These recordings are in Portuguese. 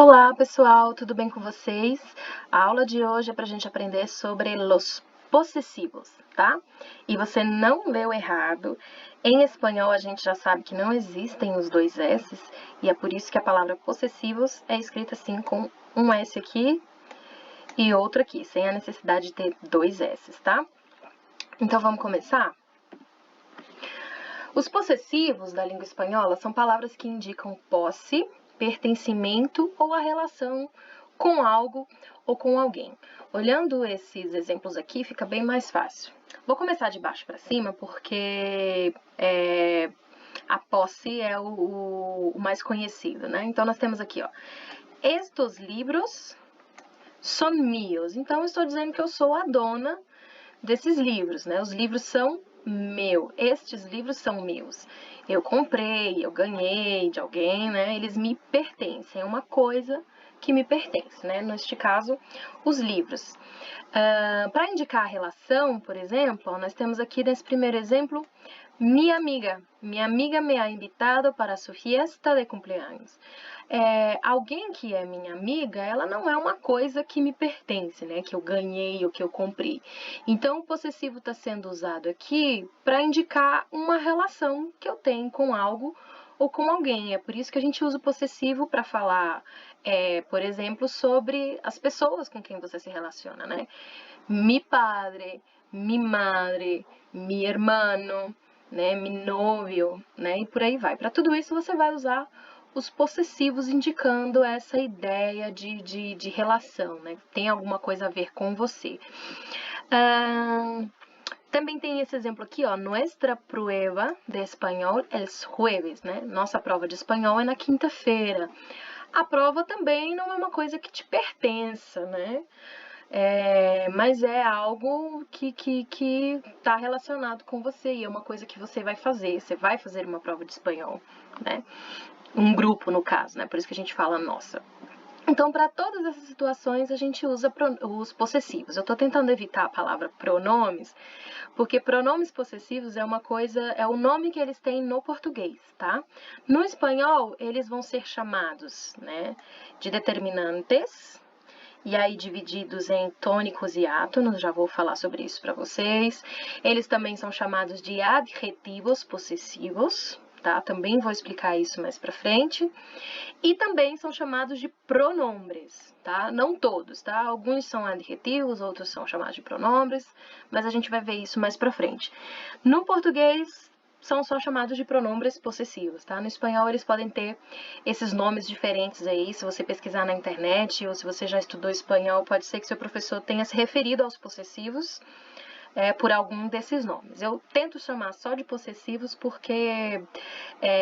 Olá, pessoal, tudo bem com vocês? A aula de hoje é para a gente aprender sobre los possessivos, tá? E você não leu errado. Em espanhol, a gente já sabe que não existem os dois S's, e é por isso que a palavra possessivos é escrita assim, com um S aqui e outro aqui, sem a necessidade de ter dois S's, tá? Então, vamos começar? Os possessivos da língua espanhola são palavras que indicam posse, pertencimento ou a relação com algo ou com alguém. Olhando esses exemplos aqui, fica bem mais fácil. Vou começar de baixo para cima porque a posse é o mais conhecido, né? Então, nós temos aqui, ó, estos livros son míos. Então, eu estou dizendo que eu sou a dona desses livros, né? Os livros são meu, estes livros são meus. Eu comprei, eu ganhei de alguém, né? Eles me pertencem, é uma coisa que me pertence, né? Neste caso, os livros. Para indicar a relação, por exemplo, nós temos aqui nesse primeiro exemplo, minha amiga me ha invitado para su fiesta de cumpleaños. Alguém que é minha amiga, ela não é uma coisa que me pertence, né? Que eu ganhei ou que eu comprei. Então, o possessivo está sendo usado aqui para indicar uma relação que eu tenho com algo ou com alguém. É por isso que a gente usa o possessivo para falar, por exemplo, sobre as pessoas com quem você se relaciona, né? Mi padre, mi madre, mi hermano, né? Mi novio, né? E por aí vai. Para tudo isso, você vai usar os possessivos indicando essa ideia de relação, né? Tem alguma coisa a ver com você. Também tem esse exemplo aqui, ó, nuestra prueba de espanhol es jueves, né? Nossa prova de espanhol é na quinta-feira. A prova também não é uma coisa que te pertença, né? Mas é algo que está relacionado com você e é uma coisa que você vai fazer. Você vai fazer uma prova de espanhol, né? Um grupo, no caso, né? Por isso que a gente fala nossa. Então, para todas essas situações, a gente usa os possessivos. Eu estou tentando evitar a palavra pronomes, porque pronomes possessivos é uma coisa, é o nome que eles têm no português, tá? No espanhol, eles vão ser chamados, né, de determinantes, e aí divididos em tônicos e átonos, já vou falar sobre isso para vocês. Eles também são chamados de adjetivos possessivos, tá? Também vou explicar isso mais para frente. E também são chamados de pronombres, tá? Não todos, tá? Alguns são adjetivos, outros são chamados de pronombres, mas a gente vai ver isso mais pra frente. No português, são só chamados de pronombres possessivos, tá? No espanhol, eles podem ter esses nomes diferentes aí. Se você pesquisar na internet ou se você já estudou espanhol, pode ser que seu professor tenha se referido aos possessivos por algum desses nomes. Eu tento chamar só de possessivos porque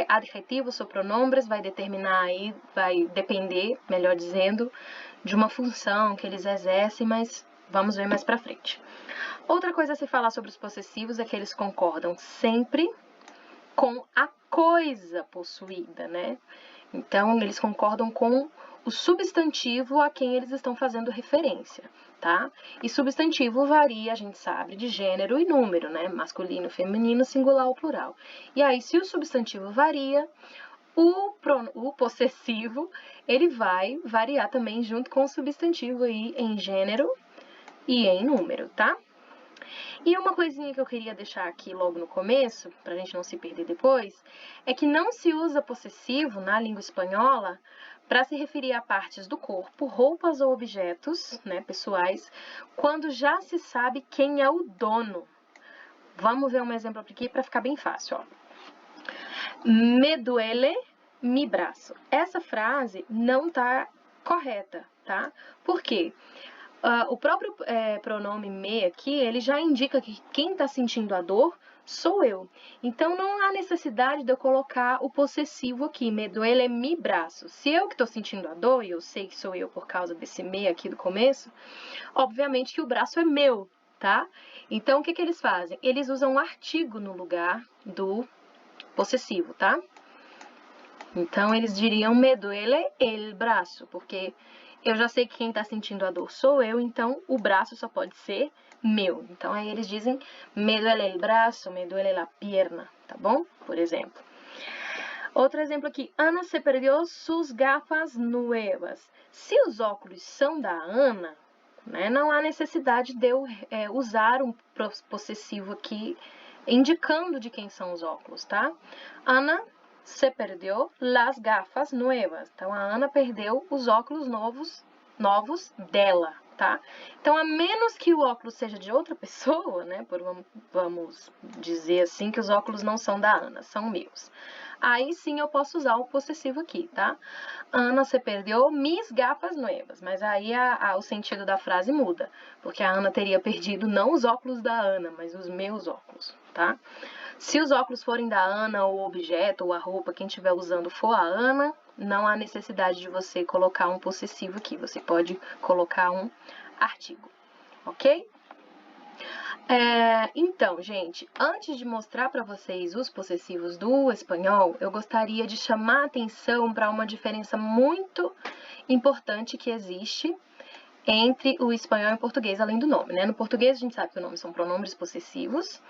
adjetivos ou pronombres vai determinar aí, vai depender, melhor dizendo, de uma função que eles exercem, mas vamos ver mais pra frente. Outra coisa a se falar sobre os possessivos é que eles concordam sempre com a coisa possuída, né? Então, eles concordam com o substantivo a quem eles estão fazendo referência, tá? E substantivo varia, a gente sabe, de gênero e número, né? Masculino, feminino, singular ou plural. E aí, se o substantivo varia, o possessivo, ele vai variar também junto com o substantivo aí em gênero e em número, tá? E uma coisinha que eu queria deixar aqui logo no começo, para a gente não se perder depois, é que não se usa possessivo na língua espanhola para se referir a partes do corpo, roupas ou objetos, né, pessoais, quando já se sabe quem é o dono. Vamos ver um exemplo aqui para ficar bem fácil, ó. Me duele mi braço. Essa frase não está correta, tá? Por quê? O próprio pronome me aqui, ele já indica que quem está sentindo a dor sou eu. Então, não há necessidade de eu colocar o possessivo aqui, me duele mi braço. Se eu que estou sentindo a dor, e eu sei que sou eu por causa desse me aqui do começo, obviamente que o braço é meu, tá? Então, o que eles fazem? Eles usam um artigo no lugar do possessivo, tá? Então, eles diriam me duele el braço, porque eu já sei que quem está sentindo a dor sou eu, então o braço só pode ser meu. Então, aí eles dizem me duele el braço, me duele la pierna, tá bom? Por exemplo. Outro exemplo aqui. Ana se perdeu sus gafas nuevas. Se os óculos são da Ana, né, não há necessidade de eu usar um possessivo aqui indicando de quem são os óculos, tá? Ana se perdeu las gafas nuevas. Então, a Ana perdeu os óculos novos dela, tá? Então, a menos que o óculos seja de outra pessoa, né? Vamos dizer assim que os óculos não são da Ana, são meus. Aí sim eu posso usar o possessivo aqui, tá? Ana se perdeu mis gafas nuevas, mas aí o sentido da frase muda, porque a Ana teria perdido não os óculos da Ana, mas os meus óculos, tá? Se os óculos forem da Ana, ou o objeto, ou a roupa, quem estiver usando for a Ana, não há necessidade de você colocar um possessivo aqui, você pode colocar um artigo, ok? Então, gente, antes de mostrar para vocês os possessivos do espanhol, eu gostaria de chamar a atenção para uma diferença muito importante que existe entre o espanhol e o português, além do nome, né? No português a gente sabe que o nome são pronomes possessivos,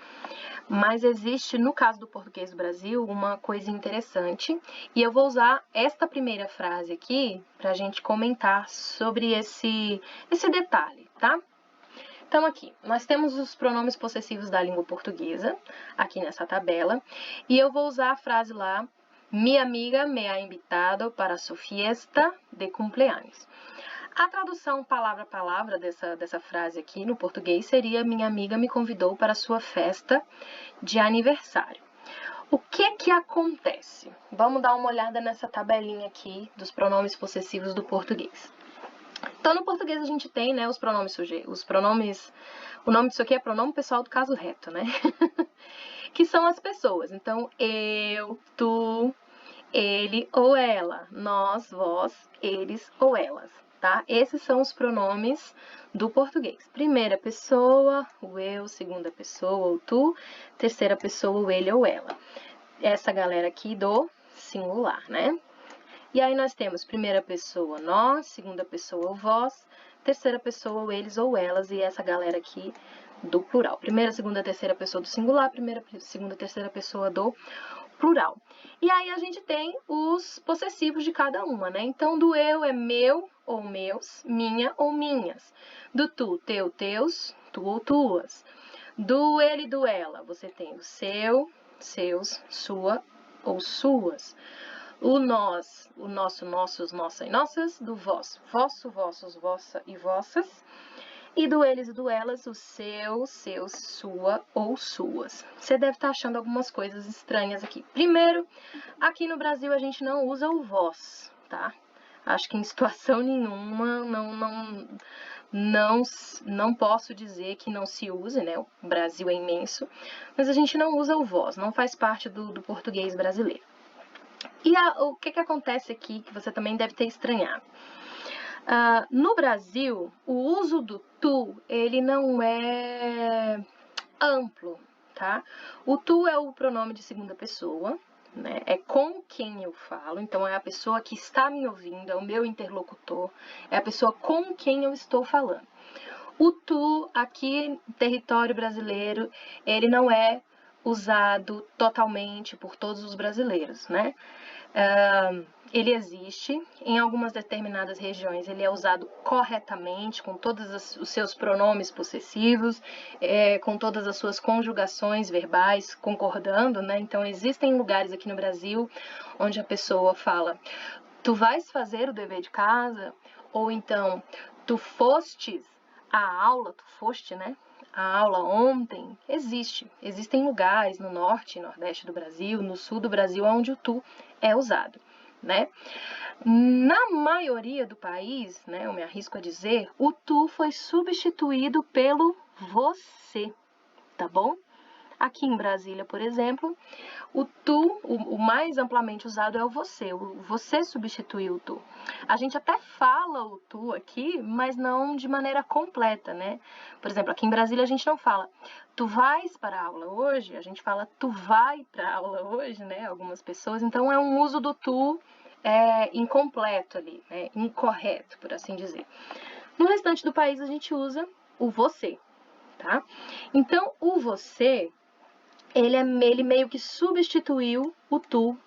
mas existe, no caso do português do Brasil, uma coisa interessante, e eu vou usar esta primeira frase aqui para a gente comentar sobre esse detalhe, tá? Então, aqui, nós temos os pronomes possessivos da língua portuguesa, aqui nessa tabela, e eu vou usar a frase lá, mi amiga me ha invitado para su fiesta de cumpleaños. A tradução palavra a palavra dessa frase aqui no português seria, minha amiga me convidou para sua festa de aniversário. O que acontece? Vamos dar uma olhada nessa tabelinha aqui dos pronomes possessivos do português. Então, no português a gente tem, né, os pronomes sujeitos, o nome disso aqui é pronome pessoal do caso reto, né? Que são as pessoas. Então, eu, tu, ele ou ela, nós, vós, eles ou elas, tá? Esses são os pronomes do português. Primeira pessoa, o eu, segunda pessoa, o tu, terceira pessoa, o ele ou ela. Essa galera aqui do singular, né? E aí nós temos primeira pessoa nós, segunda pessoa o vós, terceira pessoa o eles ou elas e essa galera aqui do plural. Primeira, segunda, terceira pessoa do singular, primeira, segunda, terceira pessoa do plural. E aí a gente tem os possessivos de cada uma, né? Então, do eu é meu ou meus, minha ou minhas. Do tu, teu, teus, tu ou tuas. Do ele e do ela, você tem o seu, seus, sua ou suas. O nós, o nosso, nossos, nossa e nossas, do vós, vosso, vossos, vossa e vossas, e do eles e do elas, o seu, seus, sua ou suas. Você deve estar achando algumas coisas estranhas aqui. Primeiro, aqui no Brasil a gente não usa o vós, tá? Acho que em situação nenhuma, não posso dizer que não se use, né? O Brasil é imenso, mas a gente não usa o vós, não faz parte do português brasileiro. E o que acontece aqui, que você também deve ter estranhado? No Brasil, o uso do tu, ele não é amplo, tá? O tu é o pronome de segunda pessoa, né? É com quem eu falo, então é a pessoa que está me ouvindo, é o meu interlocutor, é a pessoa com quem eu estou falando. O tu, aqui no território brasileiro, ele não é usado totalmente por todos os brasileiros, né? Ele existe, em algumas determinadas regiões ele é usado corretamente, com todos os seus pronomes possessivos, com todas as suas conjugações verbais, concordando, né? Então, existem lugares aqui no Brasil onde a pessoa fala, tu vais fazer o dever de casa, ou então, tu fostes à aula, tu foste, né? A aula ontem, existem lugares no norte e nordeste do Brasil, no sul do Brasil, onde o tu é usado, né? Na maioria do país, né, eu me arrisco a dizer, o tu foi substituído pelo você, tá bom? Aqui em Brasília, por exemplo, o tu, o mais amplamente usado é o você. O você substituiu o tu. A gente até fala o tu aqui, mas não de maneira completa, né? Por exemplo, aqui em Brasília a gente não fala tu vais para a aula hoje, a gente fala tu vai para a aula hoje, né? Algumas pessoas. Então, é um uso do tu incompleto ali, né? Incorreto, por assim dizer. No restante do país, a gente usa o você, tá? Então, o você... Ele meio que substituiu o tu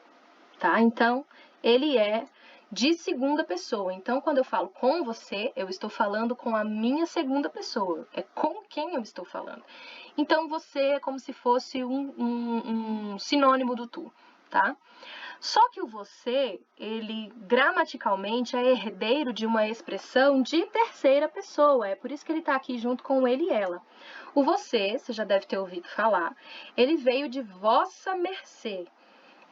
tá? Então, ele é de segunda pessoa. Então, quando eu falo com você, eu estou falando com a minha segunda pessoa. É com quem eu estou falando. Então, você é como se fosse um sinônimo do tu, tá? Só que o você, ele gramaticalmente é herdeiro de uma expressão de terceira pessoa. É por isso que ele está aqui junto com o ele e ela. O você já deve ter ouvido falar, ele veio de vossa mercê.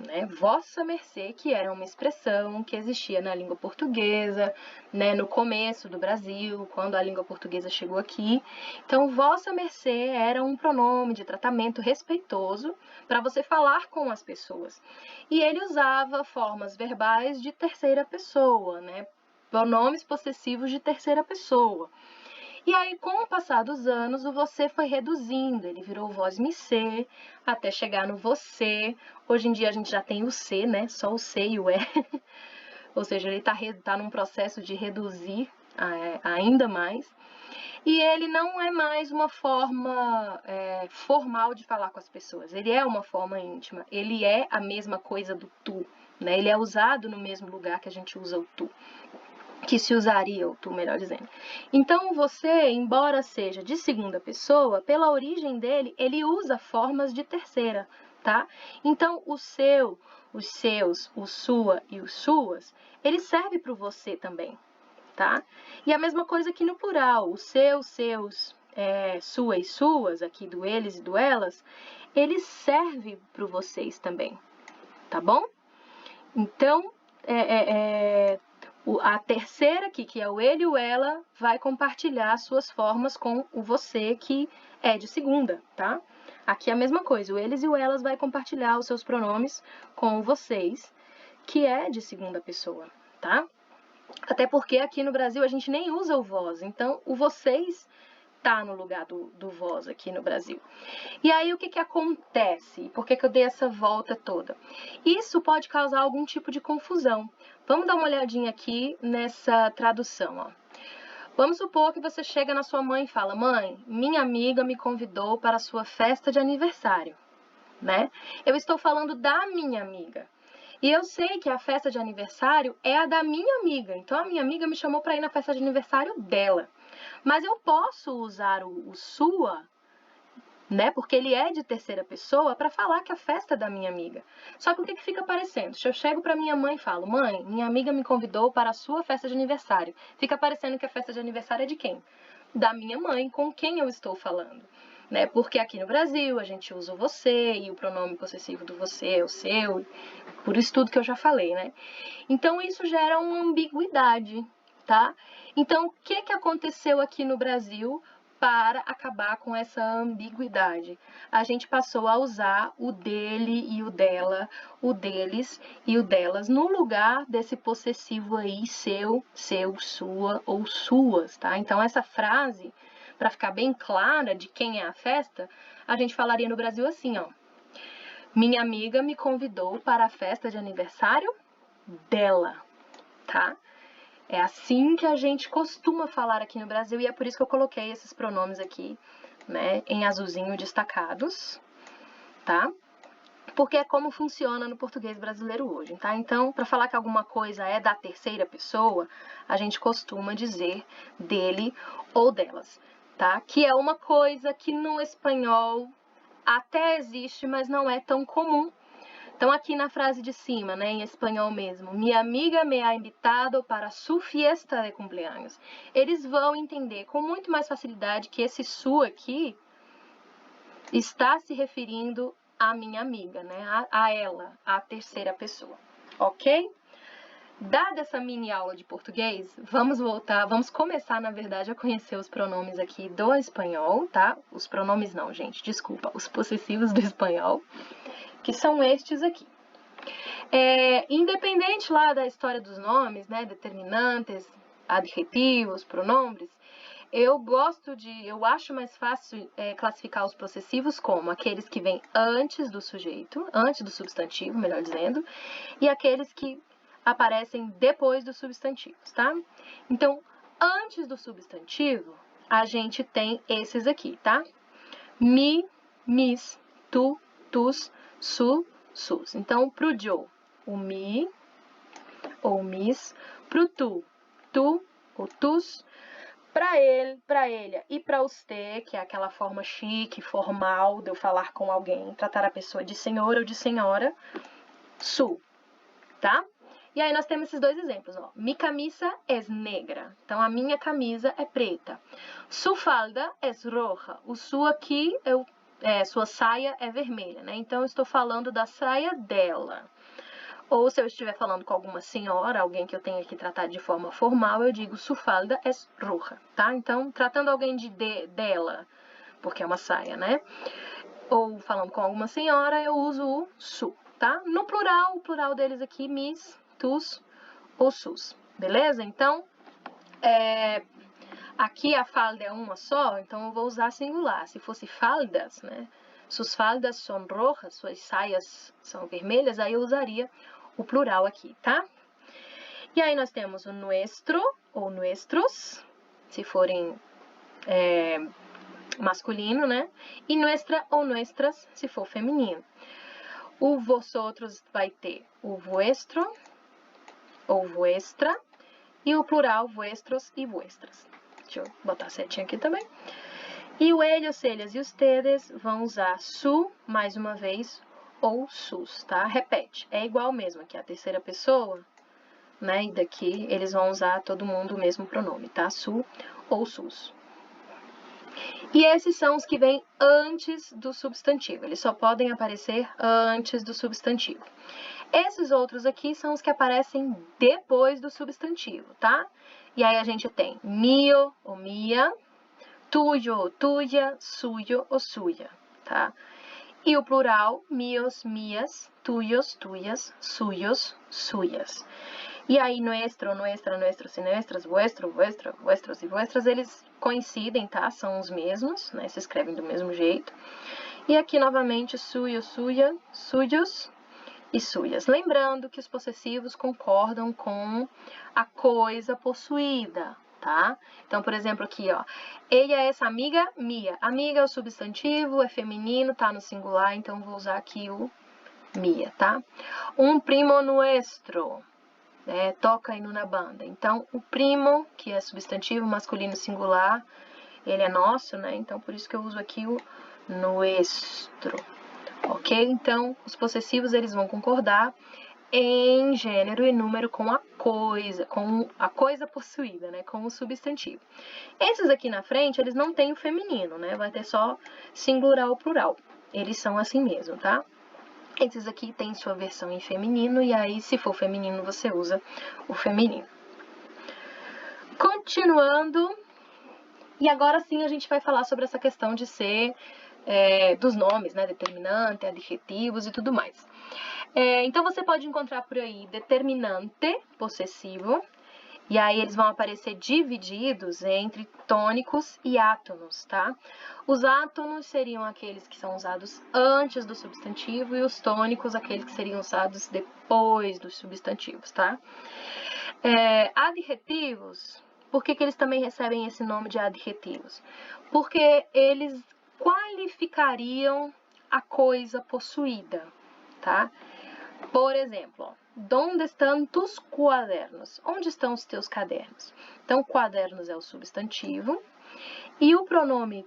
Né, vossa mercê, que era uma expressão que existia na língua portuguesa, né, no começo do Brasil, quando a língua portuguesa chegou aqui. Então, vossa mercê era um pronome de tratamento respeitoso para você falar com as pessoas. E ele usava formas verbais de terceira pessoa, né, pronomes possessivos de terceira pessoa. E aí, com o passar dos anos, o você foi reduzindo, ele virou voz-me ser, até chegar no você. Hoje em dia a gente já tem o C, né? Só o C e o E. Ou seja, ele tá num processo de reduzir ainda mais. E ele não é mais uma forma formal de falar com as pessoas. Ele é uma forma íntima. Ele é a mesma coisa do tu, né? Ele é usado no mesmo lugar que a gente usa o tu. Que se usaria o tu, melhor dizendo. Então, você, embora seja de segunda pessoa, pela origem dele, ele usa formas de terceira, tá? Então, o seu, os seus, o sua e os suas, ele serve para o você também, tá? E a mesma coisa aqui no plural, o seu, seus, sua e suas, aqui do eles e do elas, ele serve para o vocês também, tá bom? Então, a terceira aqui, que é o ele e o ela, vai compartilhar suas formas com o você, que é de segunda, tá? Aqui é a mesma coisa, o eles e o elas vai compartilhar os seus pronomes com o vocês, que é de segunda pessoa, tá? Até porque aqui no Brasil a gente nem usa o vós, então o vocês tá no lugar do vós aqui no Brasil. E aí, o que acontece? Por que eu dei essa volta toda? Isso pode causar algum tipo de confusão. Vamos dar uma olhadinha aqui nessa tradução, ó. Vamos supor que você chega na sua mãe e fala: mãe, minha amiga me convidou para a sua festa de aniversário, né? Eu estou falando da minha amiga. E eu sei que a festa de aniversário é a da minha amiga. Então, a minha amiga me chamou para ir na festa de aniversário dela. Mas eu posso usar o sua, né? Porque ele é de terceira pessoa para falar que a festa é da minha amiga. Só que o que fica parecendo? Se eu chego para minha mãe e falo: mãe, minha amiga me convidou para a sua festa de aniversário. Fica parecendo que a festa de aniversário é de quem? Da minha mãe, com quem eu estou falando. Né? Porque aqui no Brasil a gente usa o você e o pronome possessivo do você é o seu, por isso tudo que eu já falei, né? Então isso gera uma ambiguidade, tá? Então o que aconteceu aqui no Brasil para acabar com essa ambiguidade? A gente passou a usar o dele e o dela, o deles e o delas, no lugar desse possessivo aí, seu, sua ou suas, tá? Então essa frase, para ficar bem clara de quem é a festa, a gente falaria no Brasil assim, ó: minha amiga me convidou para a festa de aniversário dela, tá? É assim que a gente costuma falar aqui no Brasil e é por isso que eu coloquei esses pronomes aqui, né, em azulzinho destacados, tá? Porque é como funciona no português brasileiro hoje, tá? Então, para falar que alguma coisa é da terceira pessoa, a gente costuma dizer dele ou delas, tá? Que é uma coisa que no espanhol até existe, mas não é tão comum. Então, aqui na frase de cima, né, em espanhol mesmo, minha amiga me ha invitado para su fiesta de cumpleaños. Eles vão entender com muito mais facilidade que esse su aqui está se referindo à minha amiga, né, a ela, a terceira pessoa, ok? Dada essa mini aula de português, vamos começar, na verdade, a conhecer os pronomes aqui do espanhol, tá? Os pronomes não, gente, desculpa, os possessivos do espanhol, que são estes aqui. Independente lá da história dos nomes, né, determinantes, adjetivos, pronombres, eu acho mais fácil classificar os possessivos como aqueles que vêm antes do sujeito, antes do substantivo, melhor dizendo, e aqueles que aparecem depois dos substantivos, tá? Então, antes do substantivo, a gente tem esses aqui, tá? Mi, mis, tu, tus, su, sus. Então, pro Joe, o mi ou mis, pro tu ou tus, para ele, para ele e para você, que é aquela forma chique, formal de eu falar com alguém, tratar a pessoa de senhor ou de senhora, su, tá? E aí nós temos esses dois exemplos, ó. Mi camisa es negra. Então, a minha camisa é preta. Su falda es roja. O su aqui, sua saia é vermelha, né? Então, eu estou falando da saia dela. Ou se eu estiver falando com alguma senhora, alguém que eu tenha que tratar de forma formal, eu digo su falda es roja, tá? Então, tratando alguém dela, porque é uma saia, né? Ou falando com alguma senhora, eu uso o su, tá? No plural, o plural deles aqui, mis, tus ou sus, beleza? Então, aqui a falda é uma só, então eu vou usar singular. Se fosse faldas, né? Sus faldas são rojas, suas saias são vermelhas, aí eu usaria o plural aqui, tá? E aí nós temos o nuestro ou nuestros, se forem masculino, né? E nuestra ou nuestras, se for feminino. O vosotros vai ter o vuestro ou vuestra e o plural vuestros e vuestras. Deixa eu botar a setinha aqui também. E o ellos, ellas e ustedes vão usar su, mais uma vez, ou sus, tá? Repete, é igual mesmo aqui, a terceira pessoa, né? E daqui eles vão usar todo mundo o mesmo pronome, tá? Su ou sus. E esses são os que vêm antes do substantivo, eles só podem aparecer antes do substantivo. Esses outros aqui são os que aparecem depois do substantivo, tá? E aí a gente tem mio ou mia, tuyo ou tuya, suyo ou suya, tá? E o plural, mios, mias, tuyos, tuyas, suyos, suyas. E aí, nuestro, nuestra, nuestros e nuestras, vuestro, vuestra, vuestros e vuestras, eles coincidem, tá? São os mesmos, né? Se escrevem do mesmo jeito. E aqui, novamente, suyo, suya, suyos e suyas. Lembrando que os possessivos concordam com a coisa possuída, tá? Então, por exemplo, aqui, ó. Ella é essa amiga mia. Amiga é o substantivo, é feminino, tá no singular, então vou usar aqui o mia, tá? Um primo nuestro. Toca em uma banda. Então, o primo, que é substantivo masculino singular, ele é nosso, né? Então, por isso que eu uso aqui o nuestro. Ok? Então, os possessivos, eles vão concordar em gênero e número com a coisa possuída, né? Com o substantivo. Esses aqui na frente, eles não têm o feminino, né? Vai ter só singular ou plural. Eles são assim mesmo, tá? Esses aqui tem sua versão em feminino, e aí, se for feminino, você usa o feminino. Continuando, e agora sim a gente vai falar sobre essa questão de ser dos nomes, né? Determinante, adjetivos e tudo mais. Então, você pode encontrar por aí determinante, possessivo, e aí eles vão aparecer divididos entre tônicos e átonos, tá? Os átonos seriam aqueles que são usados antes do substantivo e os tônicos aqueles que seriam usados depois dos substantivos, tá? Adjetivos, por que eles também recebem esse nome de adjetivos? Porque eles qualificariam a coisa possuída, tá? Por exemplo, ó, donde estão tus cuadernos? Onde estão os teus cadernos? Então, quadernos é o substantivo. E o pronome,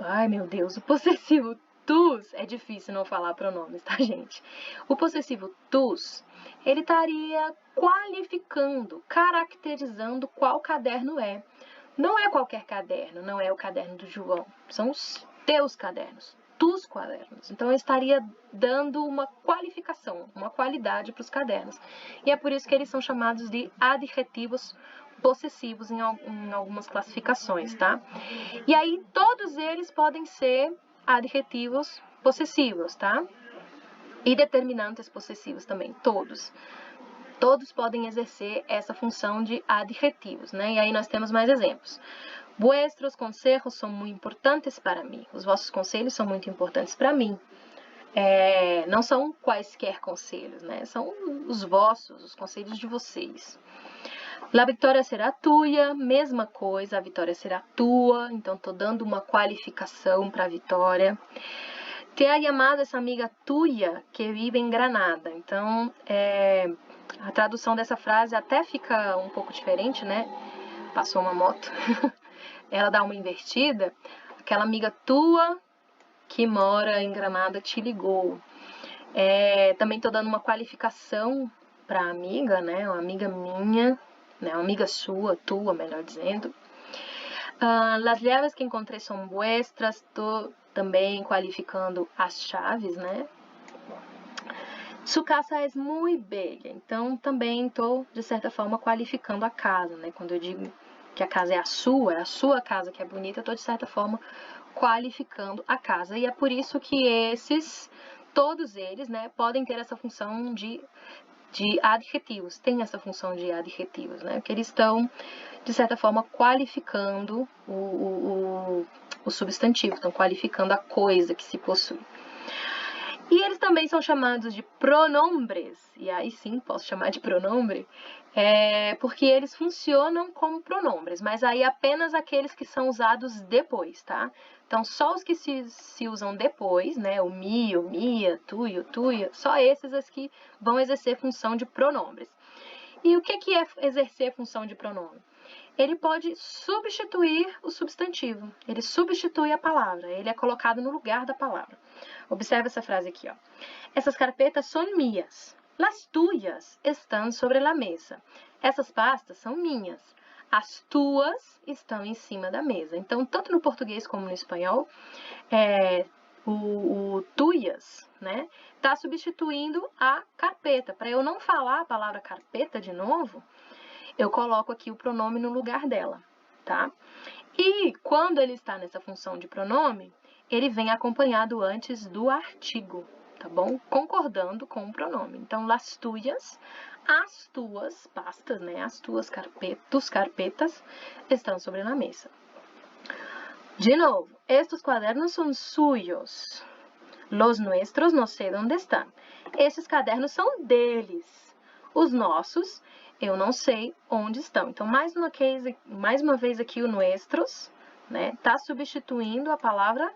ai meu Deus, o possessivo tus, é difícil não falar pronomes, tá, gente? O possessivo tus, ele estaria qualificando, caracterizando qual caderno é. Não é qualquer caderno, não é o caderno do João, são os teus cadernos. Dos quadernos. Então, eu estaria dando uma qualificação, uma qualidade para os cadernos. E é por isso que eles são chamados de adjetivos possessivos em algumas classificações, tá? E aí, todos eles podem ser adjetivos possessivos, tá? E determinantes possessivos também, todos. Todos podem exercer essa função de adjetivos, né? E aí nós temos mais exemplos. Vuestros conselhos são muito importantes para mim. Os vossos conselhos são muito importantes para mim. Não são quaisquer conselhos, né? São os vossos, os conselhos de vocês. La vitória será tua, mesma coisa, a vitória será tua. Então, estou dando uma qualificação para a vitória. Te ha llamado essa amiga tuya que vive em Granada. Então, a tradução dessa frase até fica um pouco diferente, né? Passou uma moto. Ela dá uma invertida. Aquela amiga tua que mora em Granada te ligou. Também tô dando uma qualificação para amiga, né? Uma amiga minha, né? Uma amiga sua, tua, melhor dizendo. Las llaves que encontrei são vuestras. Tô também qualificando as chaves, né? Su casa é muito bella. Então, também tô, de certa forma, qualificando a casa, né? Quando eu digo que a casa é a sua casa que é bonita, eu tô, de certa forma, qualificando a casa. E é por isso que todos eles, né, podem ter essa função de adjetivos, tem essa função de adjetivos, né, porque eles estão, de certa forma, qualificando o substantivo, estão qualificando a coisa que se possui. E eles também são chamados de pronombres, e aí sim posso chamar de pronombre, porque eles funcionam como pronombres, mas aí apenas aqueles que são usados depois, tá? Então, só os que se usam depois, né? O mi, o mia, tuyo, tuya, só esses as que vão exercer função de pronombres. E o que é exercer função de pronome? Ele pode substituir o substantivo, ele substitui a palavra, ele é colocado no lugar da palavra. Observe essa frase aqui, ó. Essas carpetas são minhas. Las tuyas estão sobre la mesa. Essas pastas são minhas. As tuas estão em cima da mesa. Então, tanto no português como no espanhol, o tuyas, né, tá substituindo a carpeta. Para eu não falar a palavra carpeta de novo, eu coloco aqui o pronome no lugar dela, tá? E quando ele está nessa função de pronome, ele vem acompanhado antes do artigo, tá bom? Concordando com o pronome. Então, las tuyas, as tuas pastas, né? As tuas carpetas estão sobre a mesa. De novo, estes cadernos são suyos. Los nuestros no sé dónde están. Esses cadernos são deles. Os nossos, eu não sei onde estão. Então, mais uma vez aqui o nuestros, né? Tá substituindo a palavra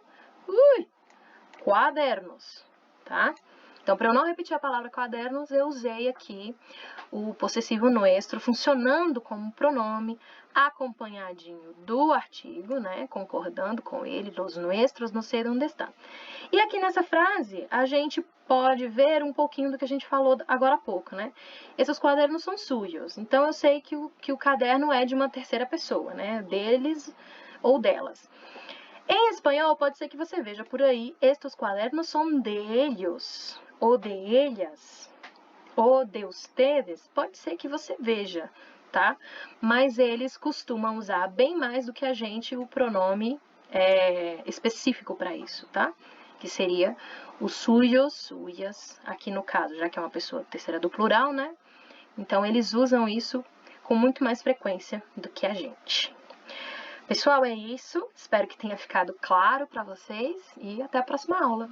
quadernos, tá? Então, para eu não repetir a palavra quadernos, eu usei aqui o possessivo nuestro, funcionando como pronome, acompanhadinho do artigo, né? Concordando com ele, los nuestros, não sei onde está. E aqui nessa frase, a gente pode ver um pouquinho do que a gente falou agora há pouco, né? Esses cadernos são suyos, então eu sei que o caderno é de uma terceira pessoa, né? Deles ou delas. Em espanhol, pode ser que você veja por aí, estes cadernos são de ellos, ou de ellas, ou de ustedes. Pode ser que você veja, tá? Mas eles costumam usar bem mais do que a gente o pronome específico para isso, tá? Que seria os suyos, suyas, aqui no caso, já que é uma pessoa terceira do plural, né? Então, eles usam isso com muito mais frequência do que a gente. Pessoal, é isso. Espero que tenha ficado claro para vocês e até a próxima aula.